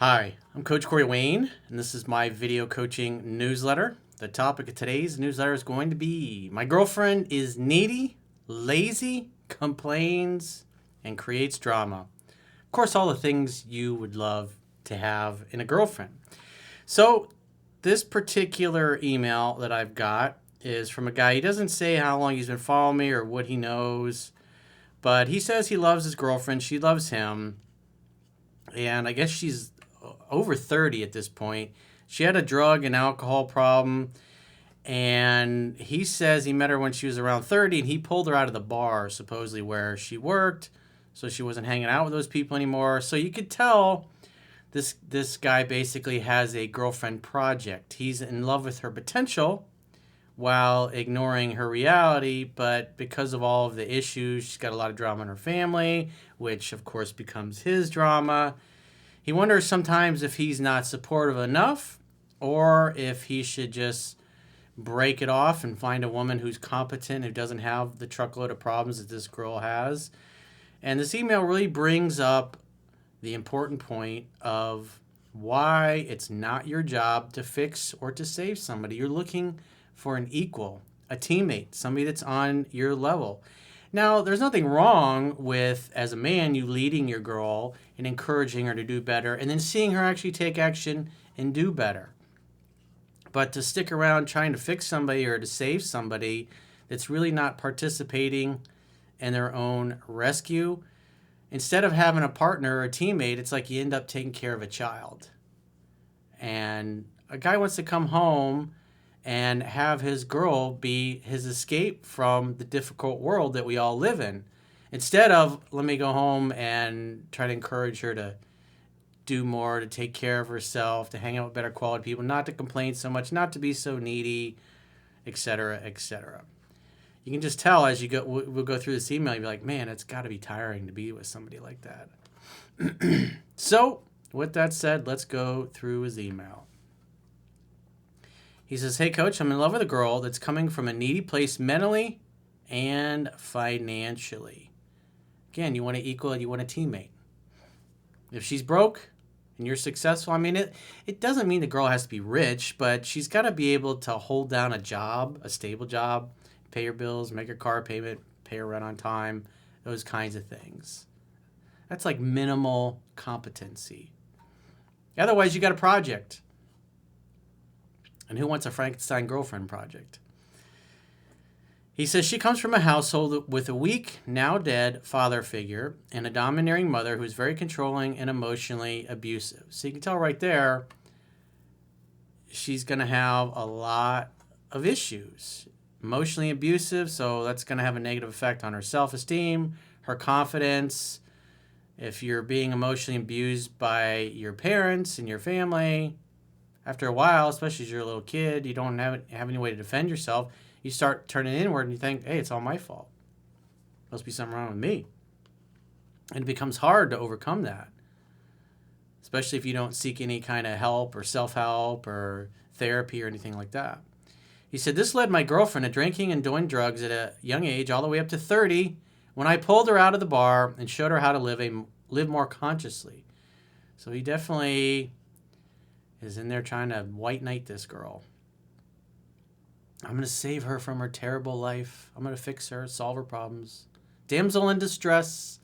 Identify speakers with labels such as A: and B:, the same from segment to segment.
A: Hi, I'm Coach Corey Wayne, and this is my video coaching newsletter. The topic of today's newsletter is going to be my girlfriend is needy, lazy, complains, and creates drama. Of course, all the things you would love to have in a girlfriend. So, this particular email that I've got is from a guy. He doesn't say how long he's been following me or what he knows, but he says he loves his girlfriend. She loves him. And I guess she's over 30 at this point. She had a drug and alcohol problem, and he says he met her when she was around 30, and he pulled her out of the bar, supposedly where she worked, so she wasn't hanging out with those people anymore. So you could tell this guy basically has a girlfriend project. He's in love with her potential while ignoring her reality, but because of all of the issues, she's got a lot of drama in her family, which of course becomes his drama. He wonders sometimes if he's not supportive enough or if he should just break it off and find a woman who's competent, who doesn't have the truckload of problems that this girl has. And this email really brings up the important point of why it's not your job to fix or to save somebody. You're looking for an equal, a teammate, somebody that's on your level. Now, there's nothing wrong with, as a man, you leading your girl and encouraging her to do better and then seeing her actually take action and do better. But to stick around trying to fix somebody or to save somebody that's really not participating in their own rescue, instead of having a partner or a teammate, it's like you end up taking care of a child. And a guy wants to come home and have his girl be his escape from the difficult world that we all live in. Instead of, let me go home and try to encourage her to do more, to take care of herself, to hang out with better quality people, not to complain so much, not to be so needy, etc., etc. You can just tell as you go, we'll go through this email, you'll be like, man, it's got to be tiring to be with somebody like that. So, with that said, let's go through his email. He says, hey, Coach, I'm in love with a girl that's coming from a needy place mentally and financially. Again, you want to equal it, you want a teammate. If she's broke and you're successful, I mean, it doesn't mean the girl has to be rich, but she's got to be able to hold down a job, a stable job, pay her bills, make her car payment, pay her rent on time, those kinds of things. That's like minimal competency. Otherwise, you got a project. And who wants a Frankenstein girlfriend project? He says she comes from a household with a weak, now dead father figure and a domineering mother who's very controlling and emotionally abusive. So you can tell right there, she's going to have a lot of issues. Emotionally abusive, so that's going to have a negative effect on her self-esteem, her confidence. If you're being emotionally abused by your parents and your family, after a while, especially as you're a little kid, you don't have any way to defend yourself. You start turning inward and you think, hey, it's all my fault. Must be something wrong with me. And it becomes hard to overcome that, especially if you don't seek any kind of help or self-help or therapy or anything like that. He said, this led my girlfriend to drinking and doing drugs at a young age, all the way up to 30, when I pulled her out of the bar and showed her how to live more consciously. So he definitely is in there trying to white knight this girl. I'm going to save her from her terrible life. I'm going to fix her, solve her problems. Damsel in distress.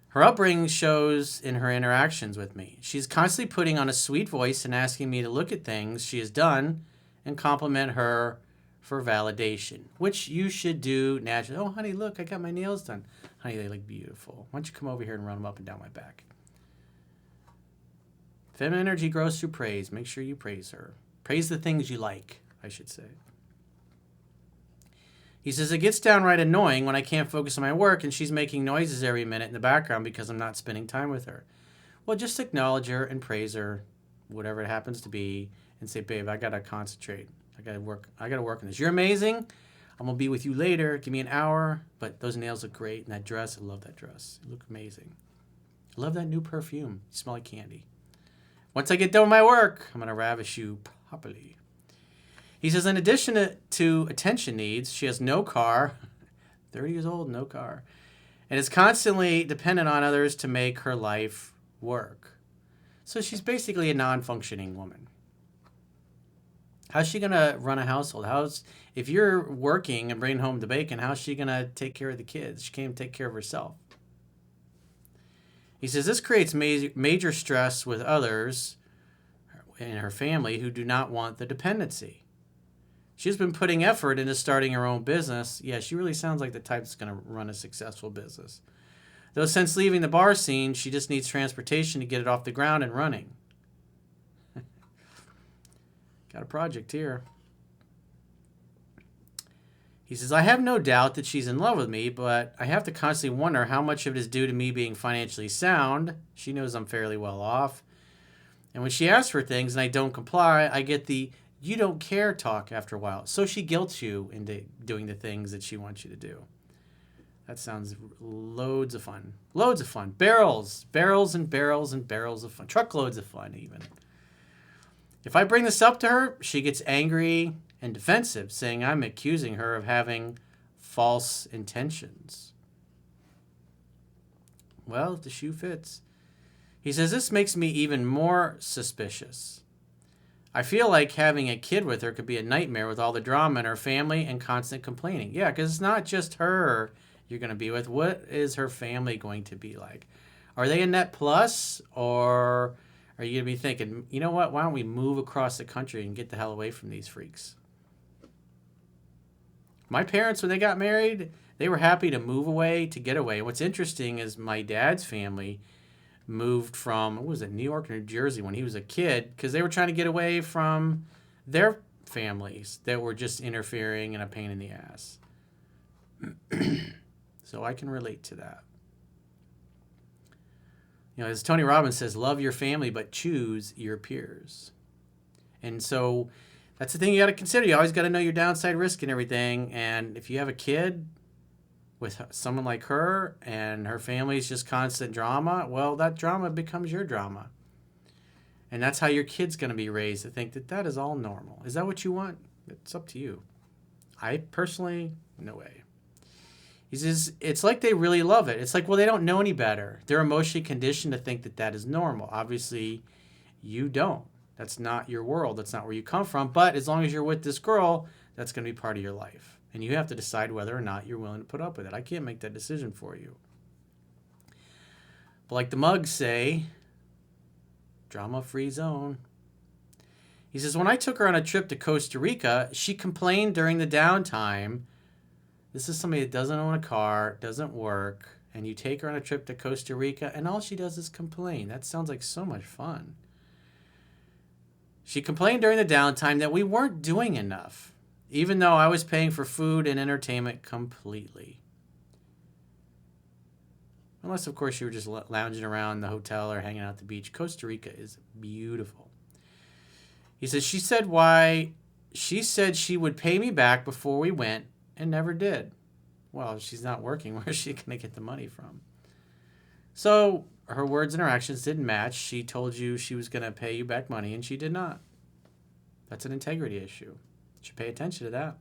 A: Her upbringing shows in her interactions with me. She's constantly putting on a sweet voice and asking me to look at things she has done and compliment her for validation, which you should do naturally. Oh, honey, look, I got my nails done. Honey, they look beautiful. Why don't you come over here and run them up and down my back? Feminine energy grows through praise. Make sure you praise her. Praise the things you like, I should say. He says, it gets downright annoying when I can't focus on my work and she's making noises every minute in the background because I'm not spending time with her. Well, just acknowledge her and praise her, whatever it happens to be, and say, babe, I got to concentrate. I got to work on this. You're amazing. I'm going to be with you later. Give me an hour. But those nails look great. And that dress, I love that dress. You look amazing. I love that new perfume. You smell like candy. Once I get done with my work, I'm going to ravish you properly. He says, in addition to attention needs, she has no car, 30 years old, no car, and is constantly dependent on others to make her life work. So she's basically a non-functioning woman. How's she going to run a household? If you're working and bringing home the bacon, how's she going to take care of the kids? She can't even take care of herself. He says this creates major stress with others in her family who do not want the dependency. She's been putting effort into starting her own business. Yeah, she really sounds like the type that's going to run a successful business. Though since leaving the bar scene, she just needs transportation to get it off the ground and running. Got a project here. He says, I have no doubt that she's in love with me, but I have to constantly wonder how much of it is due to me being financially sound. She knows I'm fairly well off. And when she asks for things and I don't comply, I get the you don't care talk after a while. So she guilts you into doing the things that she wants you to do. That sounds loads of fun. Loads of fun. Barrels and barrels and barrels of fun. Truckloads of fun, even. If I bring this up to her, she gets angry and defensive, saying I'm accusing her of having false intentions. Well, the shoe fits. He says, this makes me even more suspicious. I feel like having a kid with her could be a nightmare with all the drama in her family and constant complaining. Yeah, because it's not just her you're going to be with. What is her family going to be like? Are they a net plus, or are you going to be thinking, you know what, why don't we move across the country and get the hell away from these freaks? My parents, when they got married, they were happy to move away, to get away. What's interesting is my dad's family moved from, what was it, New York, New Jersey when he was a kid, because they were trying to get away from their families that were just interfering and a pain in the ass. So I can relate to that. You know, as Tony Robbins says, love your family, but choose your peers. And so that's the thing you got to consider. You always got to know your downside risk and everything. And if you have a kid with someone like her and her family's just constant drama, well, that drama becomes your drama. And that's how your kid's going to be raised, to think that that is all normal. Is that what you want? It's up to you. I personally, no way. He says, it's like they really love it. It's like, well, they don't know any better. They're emotionally conditioned to think that that is normal. Obviously, you don't. That's not your world. That's not where you come from. But as long as you're with this girl, that's going to be part of your life. And you have to decide whether or not you're willing to put up with it. I can't make that decision for you. But like the mugs say, drama-free zone. He says, when I took her on a trip to Costa Rica, she complained during the downtime. This is somebody that doesn't own a car, doesn't work, and you take her on a trip to Costa Rica, and all she does is complain. That sounds like so much fun. She complained during the downtime that we weren't doing enough, even though I was paying for food and entertainment completely. Unless, of course, you were just lounging around the hotel or hanging out at the beach. Costa Rica is beautiful. He says, she said she would pay me back before we went and never did. Well, if she's not working, where's she going to get the money from? So her words and her actions didn't match. She told you she was going to pay you back money, and she did not. That's an integrity issue. You should pay attention to that.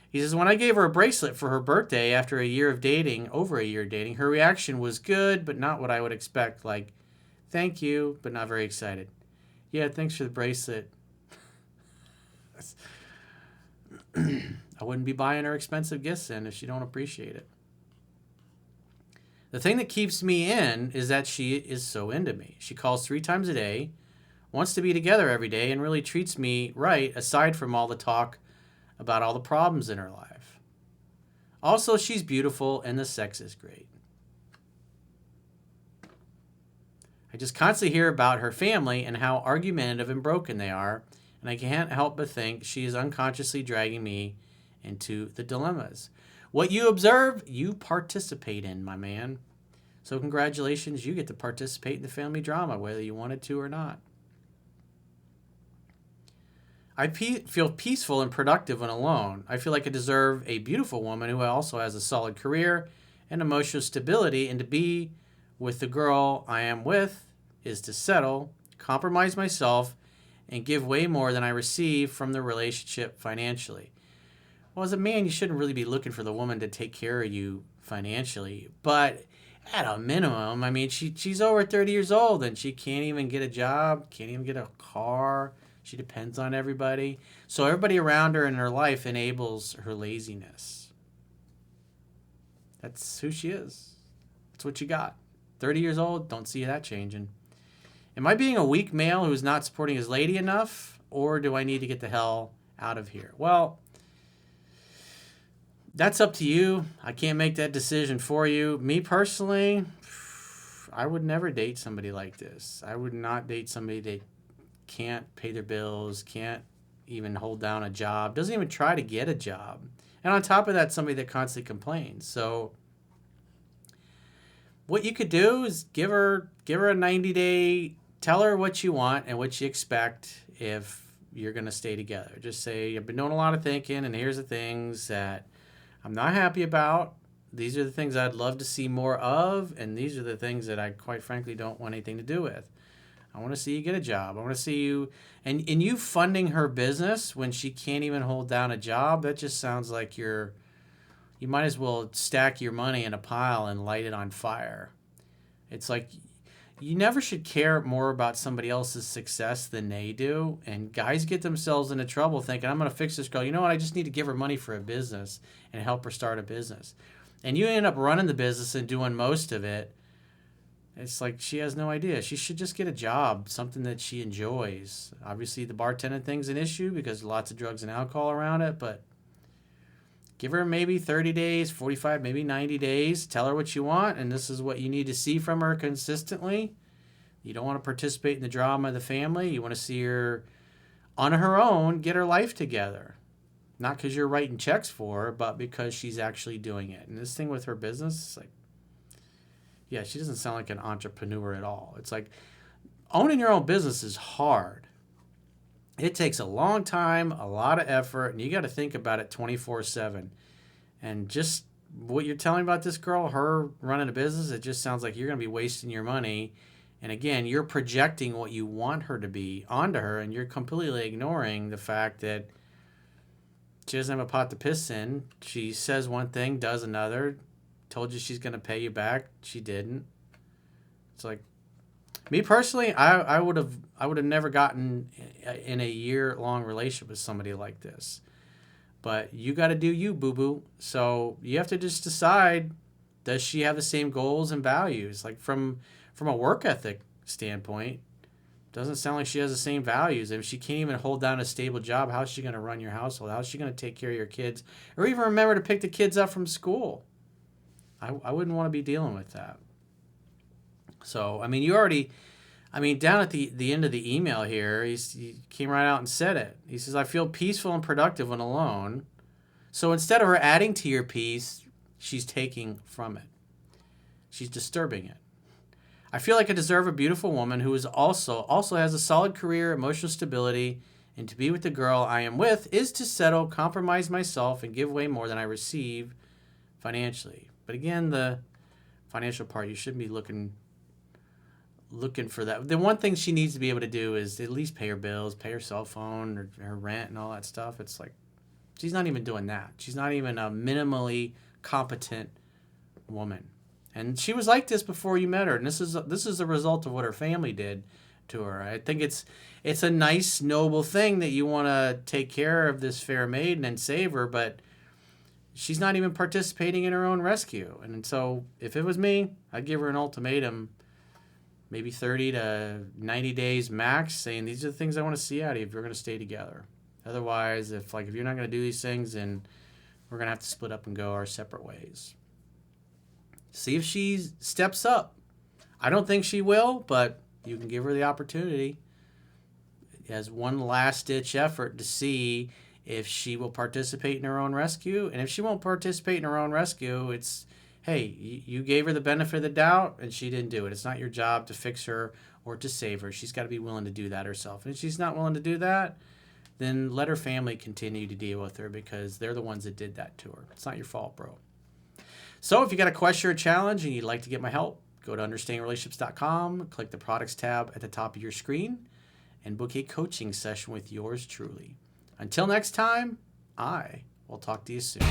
A: He says, when I gave her a bracelet for her birthday after over a year of dating, her reaction was good, but not what I would expect. Like, thank you, but not very excited. Yeah, thanks for the bracelet. I wouldn't be buying her expensive gifts then if she don't appreciate it. The thing that keeps me in is that she is so into me. She calls 3 times a day, wants to be together every day, and really treats me right, aside from all the talk about all the problems in her life. Also, she's beautiful and the sex is great. I just constantly hear about her family and how argumentative and broken they are, and I can't help but think she is unconsciously dragging me into the dilemmas. What you observe, you participate in, my man. So congratulations, you get to participate in the family drama, whether you wanted to or not. I feel peaceful and productive when alone. I feel like I deserve a beautiful woman who also has a solid career and emotional stability, and to be with the girl I am with is to settle, compromise myself, and give way more than I receive from the relationship financially. Well, as a man, you shouldn't really be looking for the woman to take care of you financially, but at a minimum. I mean, she's over 30 years old and she can't even get a job, can't even get a car. She depends on everybody. So everybody around her in her life enables her laziness. That's who she is. That's what you got. 30 years old, don't see that changing. Am I being a weak male who is not supporting his lady enough, or do I need to get the hell out of here? Well, that's up to you. I can't make that decision for you. Me personally, I would never date somebody like this. I would not date somebody that can't pay their bills, can't even hold down a job, doesn't even try to get a job. And on top of that, somebody that constantly complains. So what you could do is give her a 90-day, tell her what you want and what you expect if you're going to stay together. Just say, I've been doing a lot of thinking, and here's the things that I'm not happy about. These are the things I'd love to see more of, and these are the things that I quite frankly don't want anything to do with. I want to see you get a job. I want to see you, and you funding her business when she can't even hold down a job, that just sounds like you might as well stack your money in a pile and light it on fire. It's like you never should care more about somebody else's success than they do. And guys get themselves into trouble thinking, I'm going to fix this girl. You know what? I just need to give her money for a business and help her start a business. And you end up running the business and doing most of it. It's like she has no idea. She should just get a job, something that she enjoys. Obviously, the bartending thing's an issue because lots of drugs and alcohol around it, but give her maybe 30 days, 45, maybe 90 days. Tell her what you want, and this is what you need to see from her consistently. You don't want to participate in the drama of the family. You want to see her on her own get her life together. Not because you're writing checks for her, but because she's actually doing it. And this thing with her business, it's like, yeah, she doesn't sound like an entrepreneur at all. It's like owning your own business is hard. It takes a long time, a lot of effort, and you got to think about it 24/7. And just what you're telling about this girl, her running a business, it just sounds like you're going to be wasting your money. And again, you're projecting what you want her to be onto her, and you're completely ignoring the fact that she doesn't have a pot to piss in. She says one thing, does another. Told you she's going to pay you back. She didn't. It's like, me personally, I would have never gotten in a year-long relationship with somebody like this. But you got to do you, boo-boo. So you have to just decide, does she have the same goals and values? Like from a work ethic standpoint, doesn't sound like she has the same values. If she can't even hold down a stable job, how's she going to run your household? How's she going to take care of your kids? Or even remember to pick the kids up from school? I wouldn't want to be dealing with that. So, I mean, down at the end of the email here, he came right out and said it. He says, I feel peaceful and productive when alone. So instead of her adding to your peace, she's taking from it. She's disturbing it. I feel like I deserve a beautiful woman who is also has a solid career, emotional stability, and to be with the girl I am with is to settle, compromise myself, and give away more than I receive financially. But again, the financial part, you shouldn't be looking for that. The one thing she needs to be able to do is at least pay her bills, pay her cell phone, or her rent and all that stuff. It's like she's not even doing that. She's not even a minimally competent woman. And she was like this before you met her, and this is a result of what her family did to her. I think it's a nice, noble thing that you want to take care of this fair maiden and save her, but she's not even participating in her own rescue. And so if it was me, I'd give her an ultimatum, maybe 30 to 90 days max, saying these are the things I want to see out of you if you're going to stay together. Otherwise, if you're not going to do these things, then we're going to have to split up and go our separate ways. See if she steps up. I don't think she will, but you can give her the opportunity as one last-ditch effort to see if she will participate in her own rescue. And if she won't participate in her own rescue, it's, hey, you gave her the benefit of the doubt and she didn't do it. It's not your job to fix her or to save her. She's got to be willing to do that herself. And if she's not willing to do that, then let her family continue to deal with her because they're the ones that did that to her. It's not your fault, bro. So if you got a question or challenge and you'd like to get my help, go to understandingrelationships.com, click the products tab at the top of your screen, and book a coaching session with yours truly. Until next time, I will talk to you soon.